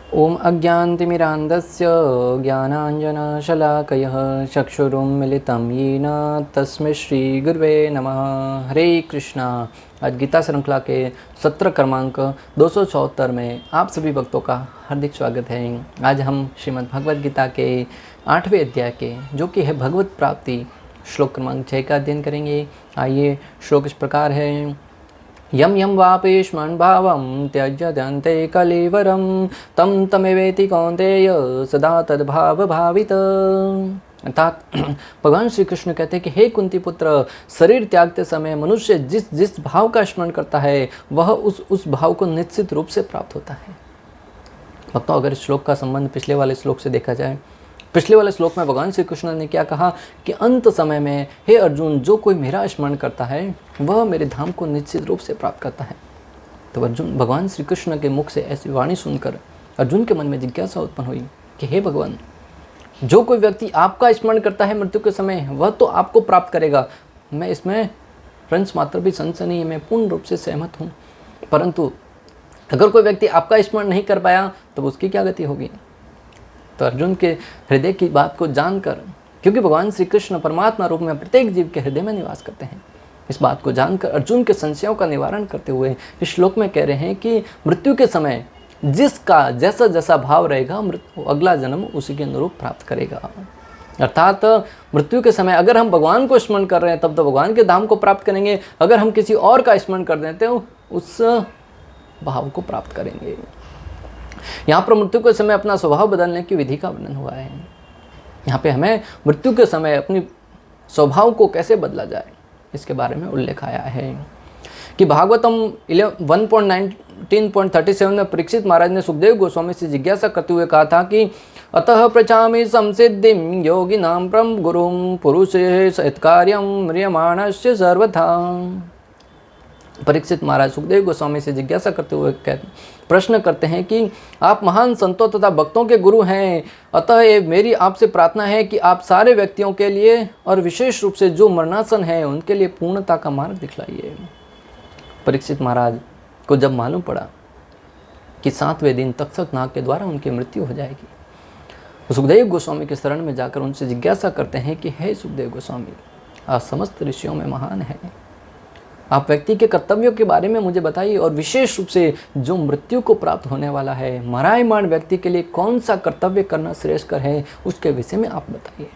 ओम अज्ञानतिमिरान्धस्य ज्ञानाञ्जनशलाकयः चक्षुरुन्मिलितं येन तस्मै श्रीगुरुवे नमः। हरे कृष्णा। आज गीता श्रृंखला के सत्र क्रमांक 274 में आप सभी भक्तों का हार्दिक स्वागत है। आज हम श्रीमद् भगवद गीता के 8वें अध्याय के जो कि है भगवत प्राप्ति श्लोक क्रमांक 6 का अध्ययन करेंगे। आइए, श्लोक इस प्रकार है। यम यम वापेष्मन् भावं त्यज्यन्ते कलेवरं तम तमेवेति कौन्तेय सदा तद्भाव भावित। अर्थात भगवान श्री कृष्ण कहते हैं कि हे कुंती पुत्र, शरीर त्यागते समय मनुष्य जिस जिस भाव का स्मरण करता है वह उस भाव को निश्चित रूप से प्राप्त होता है। भक्तों, अगर इस श्लोक का संबंध पिछले वाले श्लोक से देखा जाए, पिछले वाले श्लोक में भगवान श्री कृष्ण ने क्या कहा कि अंत समय में हे अर्जुन, जो कोई मेरा स्मरण करता है वह मेरे धाम को निश्चित रूप से प्राप्त करता है। तो अर्जुन, भगवान श्री कृष्ण के मुख से ऐसी वाणी सुनकर अर्जुन के मन में जिज्ञासा उत्पन्न हुई कि हे भगवान, जो कोई व्यक्ति आपका स्मरण करता है मृत्यु के समय वह तो आपको प्राप्त करेगा। मैं इसमें रंच मात्र भी संशय नहीं है, मैं पूर्ण रूप से सहमत हूँ। परंतु अगर कोई व्यक्ति आपका स्मरण नहीं कर पाया तो उसकी क्या गति होगी? तो अर्जुन के हृदय की बात को जानकर, क्योंकि भगवान श्री कृष्ण परमात्मा रूप में प्रत्येक जीव के हृदय में निवास करते हैं, इस बात को जानकर अर्जुन के संशयों का निवारण करते हुए इस श्लोक में कह रहे हैं कि मृत्यु के समय जिसका जैसा जैसा भाव रहेगा मृत्यु अगला जन्म उसी के अनुरूप प्राप्त करेगा। अर्थात मृत्यु के समय अगर हम भगवान को स्मरण कर रहे हैं तब तो भगवान के धाम को प्राप्त करेंगे, अगर हम किसी और का स्मरण कर देते हैं उस भाव को प्राप्त करेंगे। यहाँ पर मृत्यु के समय अपना स्वभाव बदलने की विधि का वर्णन हुआ है। यहाँ पे हमें मृत्यु के समय अपनी स्वभाव को कैसे बदला जाए इसके बारे में उल्लेख आया है कि भागवतम 1.19.37 में परीक्षित महाराज ने सुखदेव गोस्वामी से जिज्ञासा करते हुए कहा था कि अतः पृच्छामि संसिद्धिं योगिनां परम गुरुं पुरुषे सत्कार्यं म्रियमाणस्य सर्वथा। परीक्षित महाराज सुखदेव गोस्वामी से जिज्ञासा करते हुए प्रश्न करते हैं कि आप महान संतों तथा भक्तों के गुरु हैं, अतः ये मेरी आपसे प्रार्थना है कि आप सारे व्यक्तियों के लिए और विशेष रूप से जो मरणासन है उनके लिए पूर्णता का मार्ग दिखलाइए। परीक्षित महाराज को जब मालूम पड़ा कि 7वें दिन तक्षक नाग के द्वारा उनकी मृत्यु हो जाएगी, तो सुखदेव गोस्वामी के शरण में जाकर उनसे जिज्ञासा करते हैं कि हे सुखदेव गोस्वामी, आप समस्त ऋषियों में महान हैं, आप व्यक्ति के कर्तव्यों के बारे में मुझे बताइए और विशेष रूप से जो मृत्यु को प्राप्त होने वाला है मरायमान व्यक्ति के लिए कौन सा कर्तव्य करना श्रेष्ठकर है उसके विषय में आप बताइए।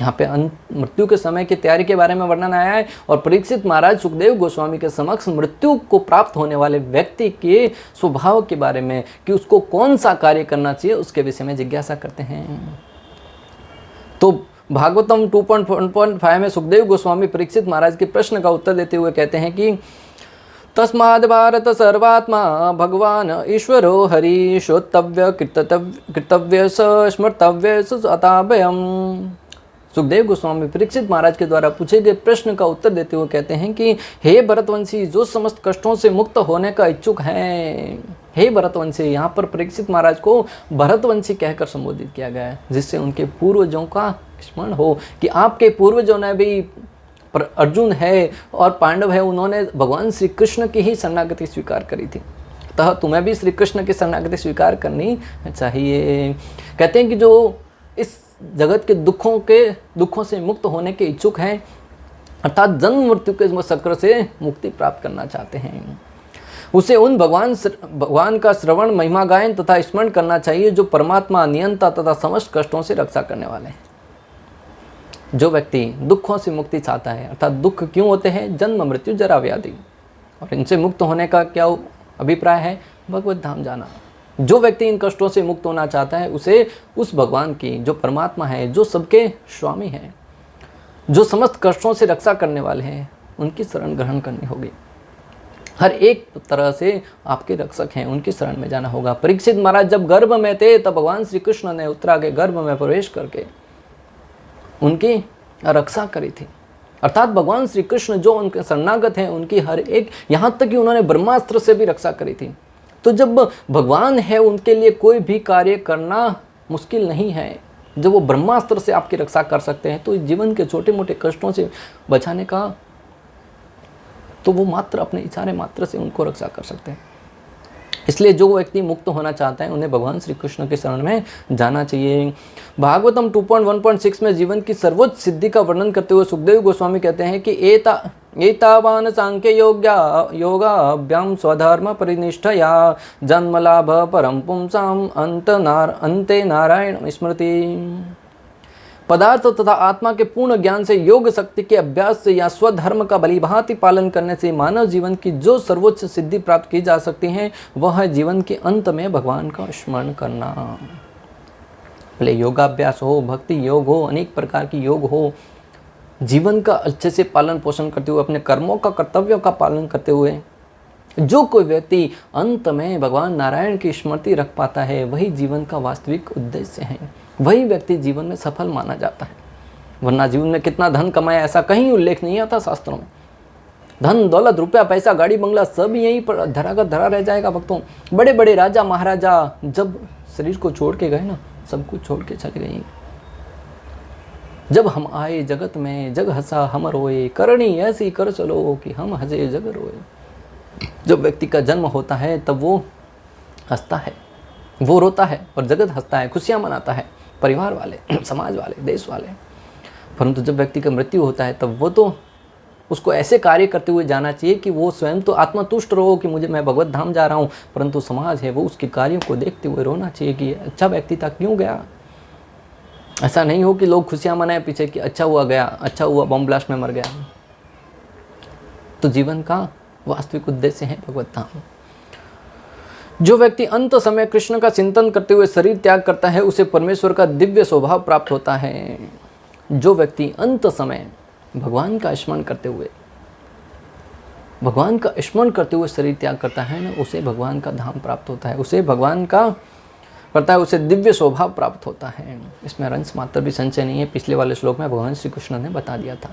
यहाँ पे मृत्यु के समय की तैयारी के बारे में वर्णन आया है और परीक्षित महाराज सुखदेव गोस्वामी के समक्ष मृत्यु को प्राप्त होने वाले व्यक्ति के स्वभाव के बारे में कि उसको कौन सा कार्य करना चाहिए उसके विषय में जिज्ञासा करते हैं। तो भागवतम 2.1.5 में सुखदेव गोस्वामी परीक्षित महाराज के प्रश्न का उत्तर देते हुए कहते हैं कि तस्माद् भारत सर्वात्मा भगवान ईश्वरो हरि श्रोतव्य कृतव्य स्मर्तव्य अताभयम्। सुखदेव गोस्वामी परीक्षित महाराज के द्वारा पूछे गए प्रश्न का उत्तर देते हुए कहते हैं कि हे भरतवंशी, जो समस्त कष्टों से मुक्त होने का इच्छुक है, हे भरतवंशी, यहाँ पर परीक्षित महाराज को भरतवंशी कहकर संबोधित किया गया है, जिससे उनके पूर्वजों का स्मरण हो कि आपके पूर्वजों ने भी, अर्जुन है और पांडव है, उन्होंने भगवान श्री कृष्ण की ही शरणागति स्वीकार करी थी, अतः तुम्हें भी श्री कृष्ण की शरणागति स्वीकार करनी चाहिए। कहते हैं कि जो इस जगत के दुखों से मुक्त होने के इच्छुक हैं, अर्थात जन्म मृत्यु के चक्र से मुक्ति प्राप्त करना चाहते हैं, उसे उन भगवान का श्रवण, महिमा गायन तथा स्मरण करना चाहिए जो परमात्मा, नियंता तथा समस्त कष्टों से रक्षा करने वाले हैं। जो व्यक्ति दुखों से मुक्ति चाहता है, अर्थात दुख क्यों होते हैं, जन्म मृत्यु जरा व्याधि, और इनसे मुक्त होने का क्या अभिप्राय है, भगवत धाम जाना। जो व्यक्ति इन कष्टों से मुक्त होना चाहता है उसे उस भगवान की, जो परमात्मा है, जो सबके स्वामी हैं, जो समस्त कष्टों से रक्षा करने वाले हैं, उनकी शरण ग्रहण करनी होगी। हर एक तरह से आपके रक्षक हैं, उनकी शरण में जाना होगा। परीक्षित महाराज जब गर्भ में थे तब भगवान श्री कृष्ण ने उत्तरा के गर्भ में प्रवेश करके उनकी रक्षा करी थी। अर्थात भगवान श्री कृष्ण जो उनके शरणागत हैं उनकी हर एक, यहाँ तक कि उन्होंने ब्रह्मास्त्र से भी रक्षा करी थी। तो जब भगवान है उनके लिए कोई भी कार्य करना मुश्किल नहीं है। जब वो ब्रह्मास्त्र से आपकी रक्षा कर सकते हैं तो जीवन के छोटे मोटे कष्टों से बचाने का तो वो मात्र अपने इशारे मात्र से उनको रक्षा कर सकते हैं। इसलिए जो व्यक्ति मुक्त होना चाहता है उन्हें भगवान श्री कृष्ण के शरण में जाना चाहिए। भागवतम 2.1.6 में जीवन की सर्वोच्च सिद्धि का वर्णन करते हुए सुखदेव गोस्वामी कहते हैं कि एतावान सांख्य योगाभ्याम स्वधर्म परिनिष्ठया जन्म लाभ परम पुंसाम अंते नारायण स्मृति। पदार्थ तथा आत्मा के पूर्ण ज्ञान से, योग शक्ति के अभ्यास से या स्वधर्म का भलीभांति पालन करने से मानव जीवन की जो सर्वोच्च सिद्धि प्राप्त की जा सकती है वह है जीवन के अंत में भगवान का स्मरण करना। भले योगाभ्यास हो, भक्ति योग हो, अनेक प्रकार की योग हो, जीवन का अच्छे से पालन पोषण करते हुए, अपने कर्मों का, कर्तव्यों का पालन करते हुए जो कोई व्यक्ति अंत में भगवान नारायण की स्मृति रख पाता है वही जीवन का वास्तविक उद्देश्य है, वही व्यक्ति जीवन में सफल माना जाता है। वरना जीवन में कितना धन कमाया ऐसा कहीं उल्लेख नहीं आता शास्त्रों में। धन दौलत, रुपया, पैसा, गाड़ी बंगला सब यहीं पर धरा का धरा रह जाएगा भक्तों। बड़े बड़े राजा महाराजा जब शरीर को छोड़ के गए ना, सब कुछ छोड़ के चले गए। जब हम आए जगत में जग हंसा हम रोए, करनी ऐसी कर चलो कि हम हंसे जग रोए। जब व्यक्ति का जन्म होता है तब वो हंसता है, वो रोता है और जगत हंसता है, खुशियाँ मनाता है, परिवार वाले, समाज वाले, देश वाले। परंतु जब व्यक्ति का मृत्यु होता है तब वो तो उसको ऐसे कार्य करते हुए जाना चाहिए कि वो स्वयं तो आत्मतुष्ट रहो कि मैं भगवत धाम जा रहा हूँ, परंतु समाज है वो उसके कार्यों को देखते हुए रोना चाहिए कि अच्छा व्यक्ति था, क्यों गया। ऐसा नहीं हो कि लोग खुशियाँ मनाए पीछे कि अच्छा हुआ गया, अच्छा हुआ बम ब्लास्ट में मर गया। तो जीवन का वास्तविक उद्देश्य है भगवत धाम। जो व्यक्ति अंत समय कृष्ण का चिंतन करते हुए शरीर त्याग करता है उसे परमेश्वर का दिव्य स्वभाव प्राप्त होता है। जो व्यक्ति अंत समय भगवान का स्मरण करते हुए शरीर त्याग करता है ना, उसे भगवान का धाम प्राप्त होता है, उसे भगवान का करता है, उसे दिव्य स्वभाव प्राप्त होता है। इसमें रंस मात्र भी संचय नहीं है। पिछले वाले श्लोक में भगवान श्री कृष्ण ने बता दिया था।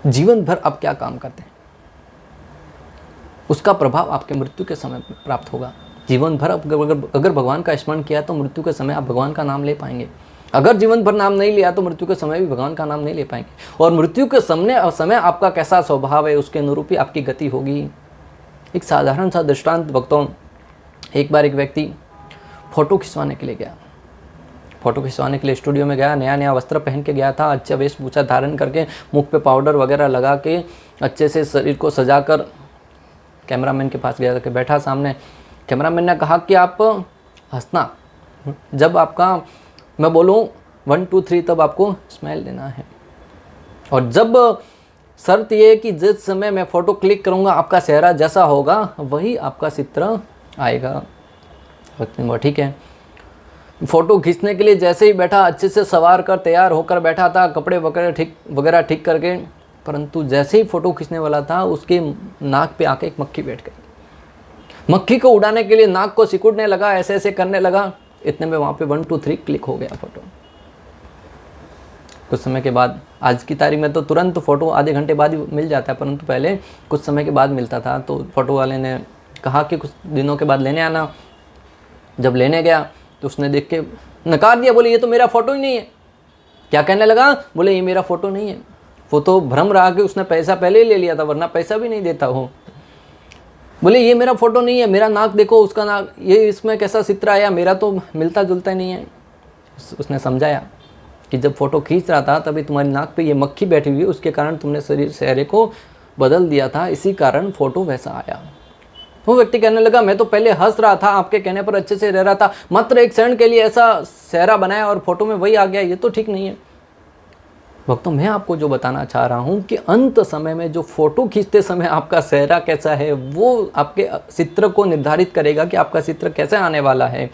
जीवन भर आप क्या काम करते हैं उसका प्रभाव आपके मृत्यु के समय प्राप्त होगा। जीवन भर अगर भगवान का स्मरण किया तो मृत्यु के समय आप भगवान का नाम ले पाएंगे। अगर जीवन भर नाम नहीं लिया तो मृत्यु के समय भी भगवान का नाम नहीं ले पाएंगे। और मृत्यु के समय आपका कैसा स्वभाव है उसके अनुरूप ही आपकी गति होगी। एक साधारण सा दृष्टांत भक्तों, एक बार एक व्यक्ति फ़ोटो खिंचवाने के लिए गया। फ़ोटो खिंचवाने के लिए स्टूडियो में गया, नया नया वस्त्र पहन के गया था, अच्छा वेशभूषा धारण करके, मुख पे पाउडर वगैरह लगा के, अच्छे से शरीर को सजाकर कैमरामैन के पास गया, बैठा सामने। कैमरामैन ने कहा कि आप हंसना, जब आपका मैं बोलूँ 1 2 3 तब आपको स्माइल देना है। और जब शर्त ये कि जिस समय मैं फ़ोटो क्लिक करूँगा आपका चेहरा जैसा होगा वही आपका चित्र आएगा। वो ठीक है। फ़ोटो खींचने के लिए जैसे ही बैठा, अच्छे से सवार कर तैयार होकर बैठा था, कपड़े वगैरह ठीक करके, परंतु जैसे ही फ़ोटो खींचने वाला था उसके नाक पे आके एक मक्खी बैठ गई। मक्खी को उड़ाने के लिए नाक को सिकुड़ने लगा, ऐसे ऐसे करने लगा। इतने में वहाँ पे 1 2 3 क्लिक हो गया फ़ोटो। कुछ समय के बाद, आज की तारीख में तो तुरंत फ़ोटो आधे घंटे बाद ही मिल जाता है, परंतु पहले कुछ समय के बाद मिलता था। तो फ़ोटो वाले ने कहा कि कुछ दिनों के बाद लेने आना। जब लेने गया तो उसने देख के नकार दिया, बोले ये तो मेरा फ़ोटो ही नहीं है। क्या कहने लगा, बोले ये मेरा फ़ोटो नहीं है। वो तो भ्रम रहा कि उसने पैसा पहले ही ले लिया था, वरना पैसा भी नहीं देता हो। बोले ये मेरा फ़ोटो नहीं है, मेरा नाक देखो, उसका नाक, ये इसमें कैसा चित्र आया, मेरा तो मिलता जुलता नहीं है। उसने समझाया कि जब फ़ोटो खींच रहा था तभी तुम्हारी नाक पे ये मक्खी बैठी हुई है, उसके कारण तुमने चेहरे को बदल दिया था, इसी कारण फ़ोटो वैसा आया। वो व्यक्ति कहने लगा मैं तो पहले हंस रहा था, आपके कहने पर अच्छे से रह रहा था, मात्र एक क्षण के लिए ऐसा चेहरा बनाया और फ़ोटो में वही आ गया, ये तो ठीक नहीं है। भक्तों, मैं आपको जो बताना चाह रहा हूँ कि अंत समय में जो फ़ोटो खींचते समय आपका चेहरा कैसा है वो आपके चित्र को निर्धारित करेगा कि आपका चित्र कैसे आने वाला है।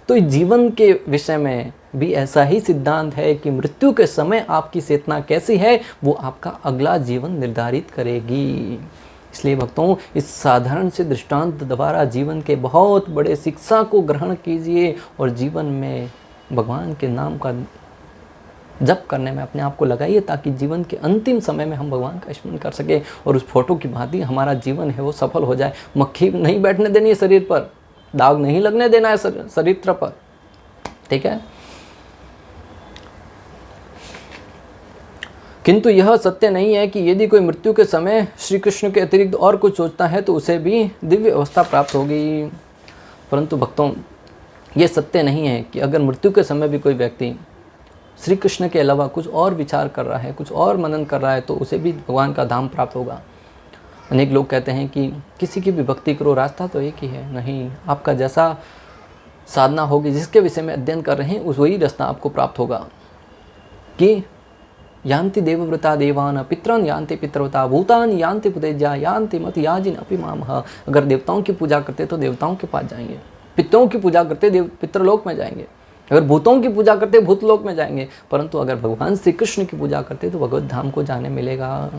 तो जीवन के विषय में भी ऐसा ही सिद्धांत है कि मृत्यु के समय आपकी चेतना कैसी है वो आपका अगला जीवन निर्धारित करेगी। इसलिए भक्तों, इस साधारण से दृष्टांत द्वारा जीवन के बहुत बड़े शिक्षा को ग्रहण कीजिए और जीवन में भगवान के नाम का जप करने में अपने आप को लगाइए, ताकि जीवन के अंतिम समय में हम भगवान का स्मरण कर सके और उस फोटो की भांति हमारा जीवन है वो सफल हो जाए। मक्खी नहीं बैठने देनी है शरीर पर, दाग नहीं लगने देना है शरीर पर, ठीक है। किंतु यह सत्य नहीं है कि यदि कोई मृत्यु के समय श्री कृष्ण के अतिरिक्त और कुछ सोचता है तो उसे भी दिव्य अवस्था प्राप्त होगी। परंतु भक्तों, ये सत्य नहीं है कि अगर मृत्यु के समय भी कोई व्यक्ति श्री कृष्ण के अलावा कुछ और विचार कर रहा है, कुछ और मनन कर रहा है, तो उसे भी भगवान का धाम प्राप्त होगा। अनेक लोग कहते हैं कि किसी की भी भक्ति करो, रास्ता तो एक ही है। नहीं, आपका जैसा साधना होगी, जिसके विषय में अध्ययन कर रहे हैं, उस वही रास्ता आपको प्राप्त होगा। कि यान्ति देवव्रता देवान पितरान यान्ति पितरव्रता भूतान यान्ति पुतेजा यान्ति मत याजिन अपि मामह। अगर देवताओं की पूजा करते तो देवताओं के पास जाएंगे, पितरों की पूजा करते पितरलोक में जाएंगे, अगर भूतों की पूजा करते भूतलोक में जाएंगे, परंतु अगर भगवान श्री कृष्ण की पूजा करते तो भगवत धाम को जाने मिलेगा।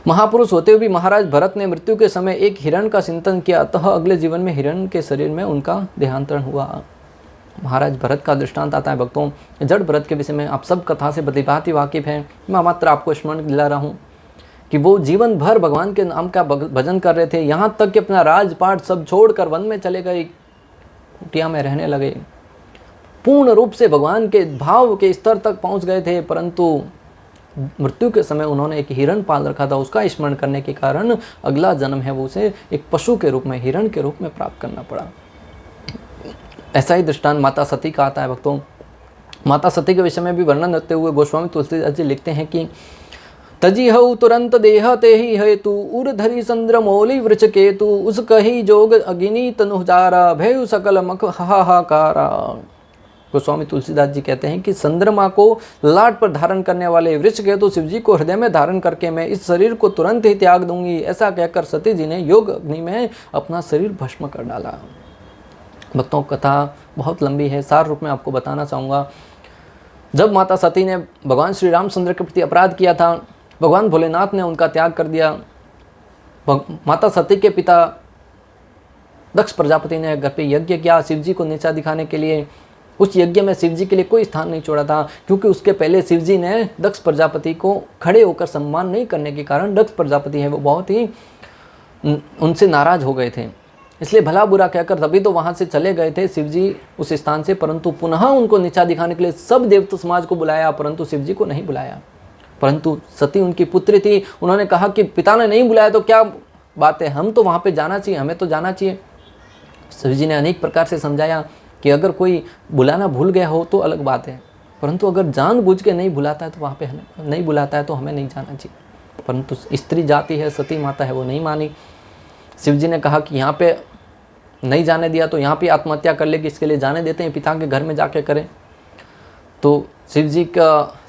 महापुरुष होते हुए भी महाराज भरत ने मृत्यु के समय एक हिरण का चिंतन किया, अतः अगले जीवन में हिरण के शरीर में उनका देहांतरण हुआ। महाराज भरत का दृष्टांत आता है भक्तों। जड़ भरत के विषय में आप सब कथा से भलीभांति वाकिफ हैं। मैं मात्र आपको स्मरण दिला रहा हूँ कि वो जीवन भर भगवान के नाम का भजन कर रहे थे, यहाँ तक कि अपना राजपाट सब छोड़कर वन में चले गए, कुटिया में रहने लगे, पूर्ण रूप से भगवान के भाव के स्तर तक पहुँच गए थे। परंतु मृत्यु के समय उन्होंने एक हिरण पाल रखा था, उसका स्मरण करने के कारण अगला जन्म है वो उसे एक पशु के रूप में, हिरण के रूप में प्राप्त करना पड़ा। ऐसा ही दृष्टांत माता सती का आता है भक्तों। माता सती के विषय में भी वर्णन करते हुए गोस्वामी तुलसीदास जी लिखते हैं कि तजी हऊ तुरंत देह ते ही हेतु उर्धरी चंद्र मौली वृक्ष केतु उस कही जोग अग्नि तनुजारा भयु सकल मख हाहाकारा। गोस्वामी तुलसीदास जी कहते हैं कि चंद्रमा को लाट पर धारण करने वाले वृक्ष केतु शिव जी को हृदय में धारण करके मैं इस शरीर को तुरंत ही त्याग दूंगी, ऐसा कहकर सती जी ने योग अग्नि में अपना शरीर भस्म कर डाला। भक्तों, कथा बहुत लंबी है, सार रूप में आपको बताना चाहूँगा। जब माता सती ने भगवान श्री रामचंद्र के प्रति अपराध किया था, भगवान भोलेनाथ ने उनका त्याग कर दिया। माता सती के पिता दक्ष प्रजापति ने घर पे यज्ञ किया शिव जी को नीचा दिखाने के लिए। उस यज्ञ में शिव जी के लिए कोई स्थान नहीं छोड़ा था, क्योंकि उसके पहले शिव जी ने दक्ष प्रजापति को खड़े होकर सम्मान नहीं करने के कारण दक्ष प्रजापति है वो बहुत ही उनसे नाराज हो गए थे। इसलिए भला बुरा कहकर तभी तो वहाँ से चले गए थे शिव जी उस स्थान से, परंतु पुनः उनको नीचा दिखाने के लिए सब देवता समाज को बुलाया, परंतु शिव जी को नहीं बुलाया। परंतु सती उनकी पुत्री थी, उन्होंने कहा कि पिता ने नहीं बुलाया तो क्या बात है, हम तो वहाँ पे जाना चाहिए, हमें तो जाना चाहिए। शिव जी ने अनेक प्रकार से समझाया कि अगर कोई बुलाना भूल गया हो तो अलग बात है, परंतु अगर जानबूझ के नहीं बुलाता है तो वहाँ पे नहीं बुलाता है तो हमें नहीं जाना चाहिए। परंतु स्त्री जाति है, सती माता है, वो नहीं मानी। शिव जी ने कहा कि यहाँ पे नहीं जाने दिया तो यहाँ पे आत्महत्या कर लेगी, इसके लिए जाने देते हैं, पिता के घर में जाके करें। तो शिव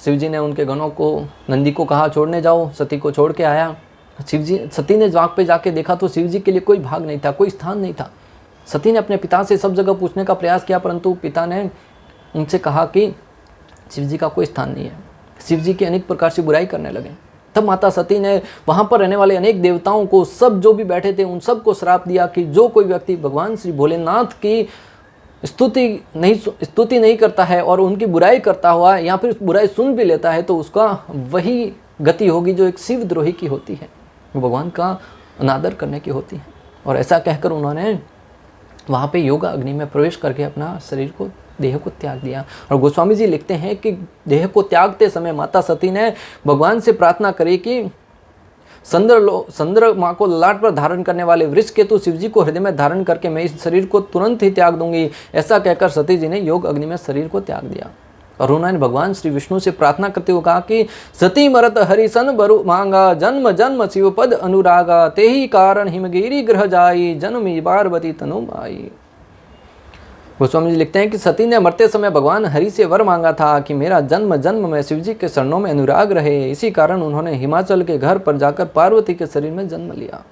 जी ने उनके गणों को, नंदी को कहा छोड़ने जाओ, सती को छोड़ के आया। सती ने जाग पे जाके देखा तो शिव जी के लिए कोई भाग नहीं था, कोई स्थान नहीं था। सती ने अपने पिता से सब जगह पूछने का प्रयास किया, परंतु पिता ने उनसे कहा कि शिव जी का कोई स्थान नहीं है। शिव जी की अनेक प्रकार से बुराई करने लगे। तब माता सती ने वहाँ पर रहने वाले अनेक देवताओं को, सब जो भी बैठे थे उन सबको श्राप दिया कि जो कोई व्यक्ति भगवान श्री भोलेनाथ की स्तुति नहीं करता है और उनकी बुराई करता हुआ या फिर बुराई सुन भी लेता है तो उसका वही गति होगी जो एक शिव द्रोही की होती है, वो भगवान का अनादर करने की होती है। और ऐसा कहकर उन्होंने वहाँ पे योगा अग्नि में प्रवेश करके अपना शरीर को, देह को त्याग दिया। और गोस्वामी जी लिखते हैं कि देह को त्यागते समय माता सती ने भगवान से प्रार्थना करी कि चंद्रमा को ललाट पर धारण करने वाले वृक्ष केतु शिव जी को हृदय में धारण करके मैं इस शरीर को तुरंत ही त्याग दूंगी। ऐसा कहकर सती जी ने योग अग्नि में शरीर को त्याग दिया। और उन्होंने भगवान श्री विष्णु से प्रार्थना करते हुए कहा कि सती मरत हरिसन बरु मांगा जन्म जन्म शिव पद अनुरागा ते ही कारण हिमगिरी ग्रह जाई जन्मी पार्वती तनु माई। गोस्वामी जी लिखते हैं कि सती ने मरते समय भगवान हरि से वर मांगा था कि मेरा जन्म जन्म में शिव जी के चरणों में अनुराग रहे। इसी कारण उन्होंने हिमाचल के घर पर जाकर पार्वती के शरीर में जन्म लिया।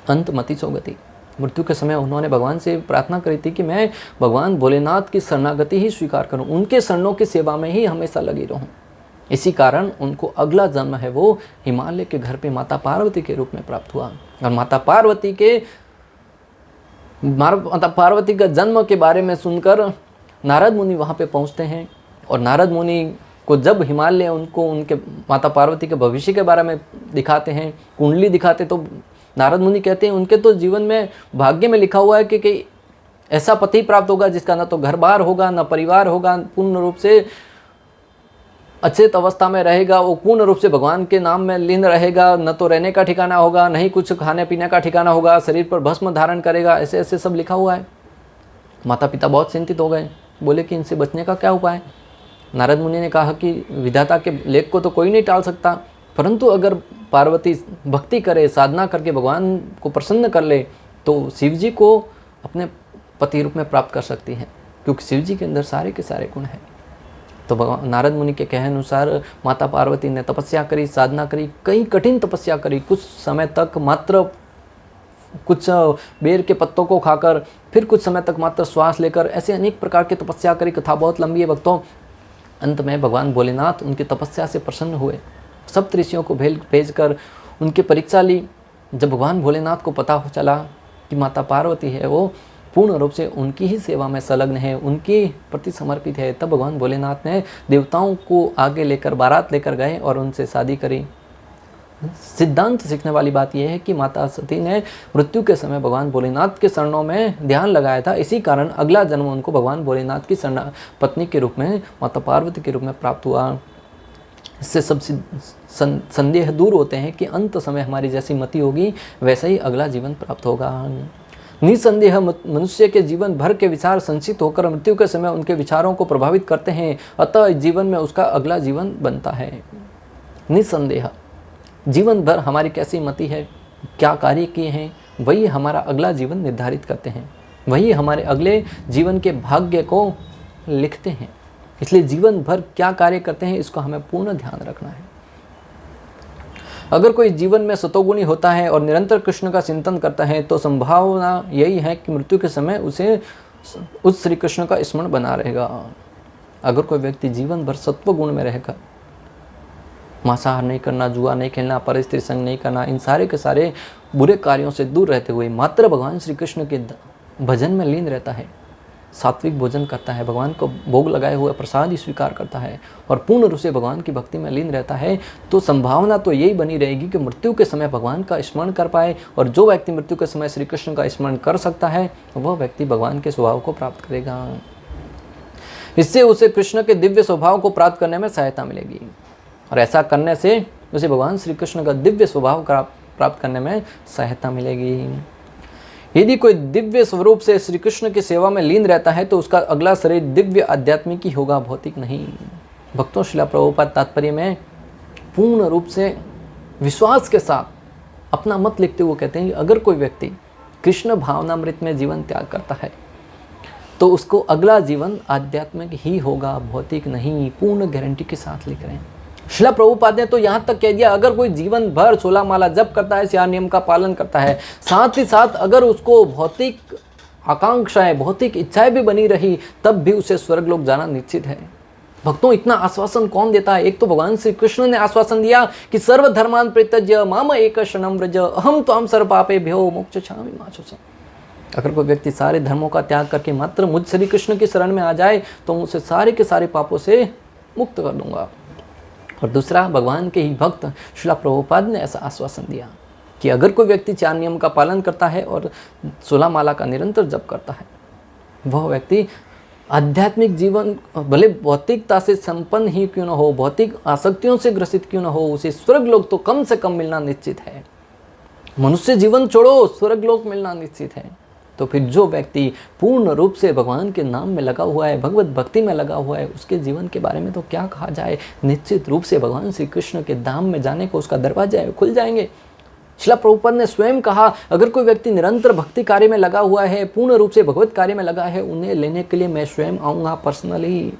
अंत मति सौगति, मृत्यु के समय उन्होंने भगवान से प्रार्थना करी थी कि मैं भगवान भोलेनाथ की शरणागति ही स्वीकार करूं, उनके शरणों की सेवा में ही हमेशा लगी रहूं। इसी कारण उनको अगला जन्म है वो हिमालय के घर पे माता पार्वती के रूप में प्राप्त हुआ। और माता पार्वती का जन्म के बारे में सुनकर नारद मुनि वहाँ पे पहुँचते हैं। और नारद मुनि को जब हिमालय उनको उनके माता पार्वती के भविष्य के बारे में दिखाते हैं, कुंडली दिखाते, तो नारद मुनि कहते हैं उनके तो जीवन में भाग्य में लिखा हुआ है कि ऐसा पति प्राप्त होगा जिसका ना तो घर बार होगा, ना परिवार होगा, पूर्ण रूप से अचेत अवस्था में रहेगा, वो पूर्ण रूप से भगवान के नाम में लीन रहेगा, न तो रहने का ठिकाना होगा, नहीं कुछ खाने पीने का ठिकाना होगा, शरीर पर भस्म धारण करेगा, ऐसे ऐसे सब लिखा हुआ है। माता पिता बहुत चिंतित हो गए, बोले कि इनसे बचने का क्या उपाय। नारद मुनि ने कहा कि विधाता के लेख को तो कोई नहीं टाल सकता, परंतु अगर पार्वती भक्ति करे, साधना करके भगवान को प्रसन्न कर ले, तो शिव जी को अपने पति रूप में प्राप्त कर सकती है, क्योंकि शिव जी के अंदर सारे के सारे गुण हैं। तो भगवान नारद मुनि के कहे अनुसार माता पार्वती ने तपस्या करी, साधना करी, कई कठिन तपस्या करी, कुछ समय तक मात्र कुछ बेर के पत्तों को खाकर, फिर कुछ समय तक मात्र श्वास लेकर, ऐसे अनेक प्रकार की तपस्या करी। कथा बहुत लंबी है भक्तों। अंत में भगवान भोलेनाथ उनकी तपस्या से प्रसन्न हुए, सप्त ऋषियों को भेजकर उनकी परीक्षा ली। जब भगवान भोलेनाथ को पता हो चला कि माता पार्वती है वो पूर्ण रूप से उनकी ही सेवा में संलग्न है, उनके प्रति समर्पित है, तब भगवान भोलेनाथ ने देवताओं को आगे लेकर बारात लेकर गए और उनसे शादी करी। सिद्धांत सीखने वाली बात यह है कि माता सती ने मृत्यु के समय भगवान भोलेनाथ के चरणों में ध्यान लगाया था, इसी कारण अगला जन्म उनको भगवान भोलेनाथ की पत्नी के रूप में, माता पार्वती के रूप में प्राप्त हुआ। इससे सब संदेह दूर होते हैं कि अंत समय हमारी जैसी मति होगी वैसा ही अगला जीवन प्राप्त होगा। निसंदेह मनुष्य के जीवन भर के विचार संचित होकर मृत्यु के समय उनके विचारों को प्रभावित करते हैं, अतः जीवन में उसका अगला जीवन बनता है। निसंदेह जीवन भर हमारी कैसी मति है, क्या कार्य किए हैं, वही हमारा अगला जीवन निर्धारित करते हैं, वही हमारे अगले जीवन के भाग्य को लिखते हैं। इसलिए जीवन भर क्या कार्य करते हैं इसको हमें पूर्ण ध्यान रखना है। अगर कोई जीवन में सतोगुणी होता है और निरंतर कृष्ण का चिंतन करता है तो संभावना यही है कि मृत्यु के समय उसे उस श्री कृष्ण का स्मरण बना रहेगा। अगर कोई व्यक्ति जीवन भर सत्व गुण में रहेगा, मांसाहार नहीं करना, जुआ नहीं खेलना, परस्त्री संग नहीं करना, इन सारे के सारे बुरे कार्यों से दूर रहते हुए मात्र भगवान श्री कृष्ण के भजन में लीन रहता है, सात्विक भोजन करता है, भगवान को भोग लगाए हुए प्रसाद ही स्वीकार करता है और पूर्ण रूप से भगवान की भक्ति में लीन रहता है, तो संभावना तो यही बनी रहेगी कि मृत्यु के समय भगवान का स्मरण कर पाए। और जो व्यक्ति मृत्यु के समय श्री कृष्ण का स्मरण कर सकता है वह व्यक्ति भगवान के स्वभाव को प्राप्त करेगा। इससे उसे कृष्ण के दिव्य स्वभाव को प्राप्त करने में सहायता मिलेगी और ऐसा करने से उसे भगवान श्री कृष्ण का दिव्य स्वभाव प्राप्त करने में सहायता मिलेगी। यदि कोई दिव्य स्वरूप से श्री कृष्ण की सेवा में लीन रहता है तो उसका अगला शरीर दिव्य आध्यात्मिक ही होगा, भौतिक नहीं। भक्तों, श्रील प्रभुपाद तात्पर्य में पूर्ण रूप से विश्वास के साथ अपना मत लिखते हुए कहते हैं कि अगर कोई व्यक्ति कृष्ण भावनामृत में जीवन त्याग करता है तो उसको अगला जीवन आध्यात्मिक ही होगा, भौतिक नहीं। पूर्ण गारंटी के साथ लिख रहे हैं। श्रील प्रभुपाद ने तो यहाँ तक कह दिया, अगर कोई जीवन भर 16 माला जप करता है, 4 नियम का पालन करता है, साथ ही साथ अगर उसको भौतिक आकांक्षाएं, भौतिक इच्छाएं भी बनी रही, तब भी उसे स्वर्गलोक जाना निश्चित है। भक्तों, इतना आश्वासन कौन देता है? एक तो भगवान श्री कृष्ण ने आश्वासन दिया कि सर्वधर्मान परित्यज्य माम एक शरणं व्रज अहम त्वां सर्व पापेभ्यो मोक्षयिष्यामि मा शुचम्। अगर कोई व्यक्ति सारे धर्मों का त्याग करके मात्र मुझ श्री कृष्ण की शरण में आ जाए तो उसे सारे के सारे पापों से मुक्त कर दूंगा। और दूसरा, भगवान के ही भक्त श्रील प्रभुपाद ने ऐसा आश्वासन दिया कि अगर कोई व्यक्ति 4 नियम का पालन करता है और 16 माला का निरंतर जप करता है, वह व्यक्ति आध्यात्मिक जीवन भले भौतिकता से संपन्न ही क्यों न हो, भौतिक आसक्तियों से ग्रसित क्यों न हो, उसे स्वर्गलोक तो कम से कम मिलना निश्चित है। मनुष्य जीवन छोड़ो, स्वर्गलोक मिलना निश्चित है। तो फिर जो व्यक्ति पूर्ण रूप से भगवान के नाम में लगा हुआ है, भगवत भक्ति में लगा हुआ है, उसके जीवन के बारे में तो क्या कहा जाए। निश्चित रूप से भगवान श्री कृष्ण के धाम में जाने को उसका दरवाजा खुल जाएंगे। श्रील प्रभुपाद ने स्वयं कहा, अगर कोई व्यक्ति निरंतर भक्ति कार्य में लगा हुआ है, पूर्ण रूप से भगवत कार्य में लगा है, उन्हें लेने के लिए मैं स्वयं आऊँगा पर्सनली।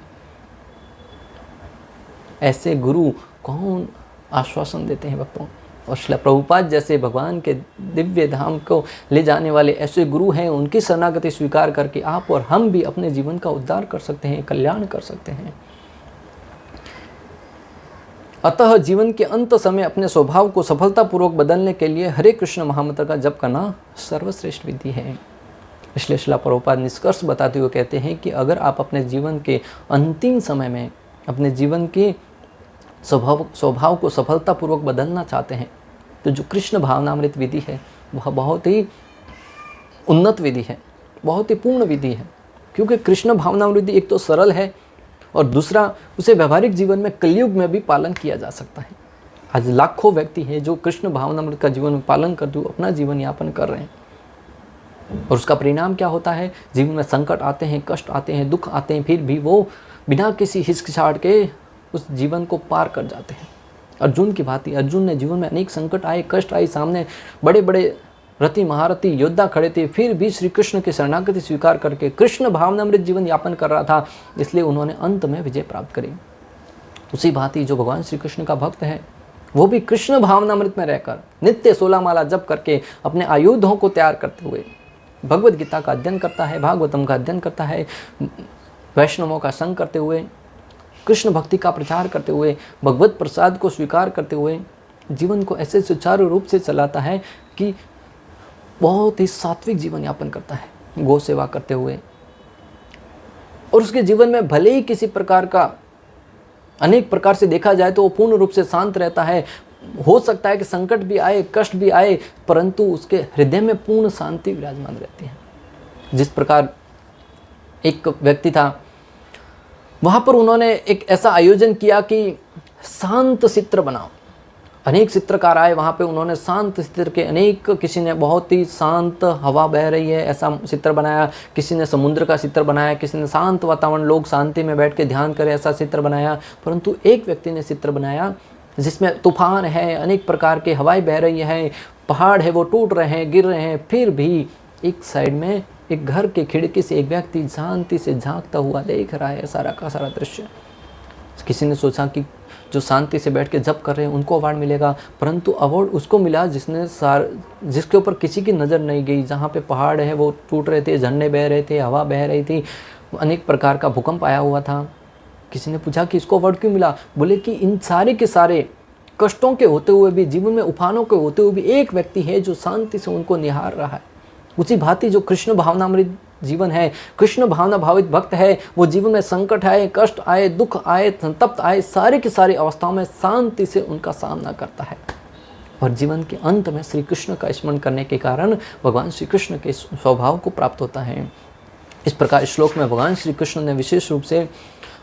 ऐसे गुरु कौन आश्वासन देते हैं भक्तों? और श्रील प्रभुपाद जैसे भगवान के दिव्य धाम को ले जाने वाले ऐसे गुरु हैं, उनकी शरणागति स्वीकार करके आप और हम भी अपने जीवन का उद्धार कर सकते हैं, कल्याण कर सकते हैं। अतः जीवन के अंत समय अपने स्वभाव को सफलतापूर्वक बदलने के लिए हरे कृष्ण महामंत्र का जप करना सर्वश्रेष्ठ विधि है। इसलिए श्रील प्रभुपाद निष्कर्ष बताते हुए कहते हैं कि अगर आप अपने जीवन के अंतिम समय में अपने जीवन के स्वभाव को सफलतापूर्वक बदलना चाहते हैं तो जो कृष्ण भावनामृत विधि है वह बहुत ही उन्नत विधि है, बहुत ही पूर्ण विधि है। क्योंकि कृष्ण भावनामृत विधि एक तो सरल है और दूसरा उसे व्यवहारिक जीवन में कलयुग में भी पालन किया जा सकता है। आज लाखों व्यक्ति हैं जो कृष्ण भावनामृत का जीवन में पालन करते हुए अपना जीवन यापन कर रहे हैं, और उसका परिणाम क्या होता है? जीवन में संकट आते हैं, कष्ट आते हैं, दुख आते हैं, फिर भी वो बिना किसी हिचकिचाहट के उस जीवन को पार कर जाते हैं। अर्जुन की भांति अर्जुन ने जीवन में अनेक संकट आए, कष्ट आए, सामने बड़े बड़े रति महारथी योद्धा खड़े थे, फिर भी श्री कृष्ण की शरणागति स्वीकार करके कृष्ण भावनामृत जीवन यापन कर रहा था, इसलिए उन्होंने अंत में विजय प्राप्त करी। उसी भांति जो भगवान श्री कृष्ण का भक्त है वो भी कृष्ण भावनामृत में रहकर नित्य 16 माला जप करके अपने आयुधों को तैयार करते हुए भगवद गीता का अध्ययन करता है, भागवतम का अध्ययन करता है, वैष्णवों का संग करते हुए, कृष्ण भक्ति का प्रचार करते हुए, भगवत प्रसाद को स्वीकार करते हुए जीवन को ऐसे सुचारू रूप से चलाता है कि बहुत ही सात्विक जीवन यापन करता है, गौ सेवा करते हुए। और उसके जीवन में भले ही किसी प्रकार का अनेक प्रकार से देखा जाए तो वो पूर्ण रूप से शांत रहता है। हो सकता है कि संकट भी आए, कष्ट भी आए, परंतु उसके हृदय में पूर्ण शांति विराजमान रहती है। जिस प्रकार एक व्यक्ति था, वहाँ पर उन्होंने एक ऐसा आयोजन किया कि शांत चित्र बनाओ। अनेक चित्रकार आए वहाँ पे, उन्होंने शांत चित्र के अनेक, किसी ने बहुत ही शांत हवा बह रही है ऐसा चित्र बनाया, किसी ने समुद्र का चित्र बनाया, किसी ने शांत वातावरण, लोग शांति में बैठ के ध्यान करें ऐसा चित्र बनाया। परंतु एक व्यक्ति ने चित्र बनाया जिसमें तूफान है, अनेक प्रकार के हवाएं बह रही हैं, पहाड़ है वो टूट रहे हैं, गिर रहे हैं, फिर भी एक साइड में एक घर के खिड़की से एक व्यक्ति शांति से झांकता हुआ देख रहा है सारा का सारा दृश्य। किसी ने सोचा कि जो शांति से बैठ के जप कर रहे हैं उनको अवार्ड मिलेगा, परंतु अवार्ड उसको मिला जिसके ऊपर किसी की नज़र नहीं गई, जहाँ पे पहाड़ है वो टूट रहे थे, झरने बह रहे थे, हवा बह रही थी, अनेक प्रकार का भूकंप आया हुआ था। किसी ने पूछा कि इसको अवार्ड क्यों मिला? बोले कि इन सारे के सारे कष्टों के होते हुए भी, जीवन में उफानों के होते हुए भी एक व्यक्ति है जो शांति से उनको निहार रहा है। उसी भांति जो कृष्ण भावनामृत जीवन है, कृष्ण भावना भावित भक्त है, वो जीवन में संकट आए, कष्ट आए, दुख आए, संतप्त आए, सारी की सारी अवस्थाओं में शांति से उनका सामना करता है। और जीवन के अंत में श्री कृष्ण का स्मरण करने के कारण भगवान श्री कृष्ण के स्वभाव को प्राप्त होता है। इस प्रकार श्लोक में भगवान श्री कृष्ण ने विशेष रूप से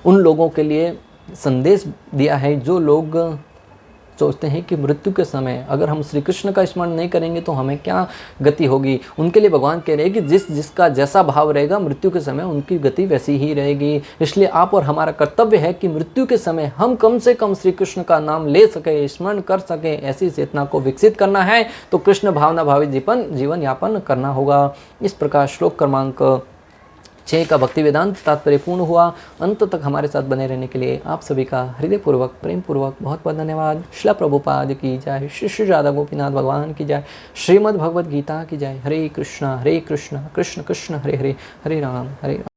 उन लोगों के लिए संदेश दिया है जो लोग सोचते हैं कि मृत्यु के समय अगर हम श्री कृष्ण का स्मरण नहीं करेंगे तो हमें क्या गति होगी। उनके लिए भगवान कह रहे हैं कि जिसका जैसा भाव रहेगा मृत्यु के समय उनकी गति वैसी ही रहेगी। इसलिए आप और हमारा कर्तव्य है कि मृत्यु के समय हम कम से कम श्री कृष्ण का नाम ले सके, स्मरण कर सके, ऐसी चेतना को विकसित करना है तो कृष्ण भावना भावित जीवन यापन करना होगा। इस प्रकार श्लोक क्रमांक 6 का भक्ति वेदांत तात्पर्य पूर्ण हुआ। अंत तक हमारे साथ बने रहने के लिए आप सभी का हृदयपूर्वक, प्रेमपूर्वक बहुत बहुत धन्यवाद। श्रील प्रभुपाद की जय, श्री राधा गोपीनाथ भगवान की जय, श्रीमद् भगवद गीता की जय। हरे कृष्णा कृष्ण कृष्ण हरे हरे, हरे राम हरे राम।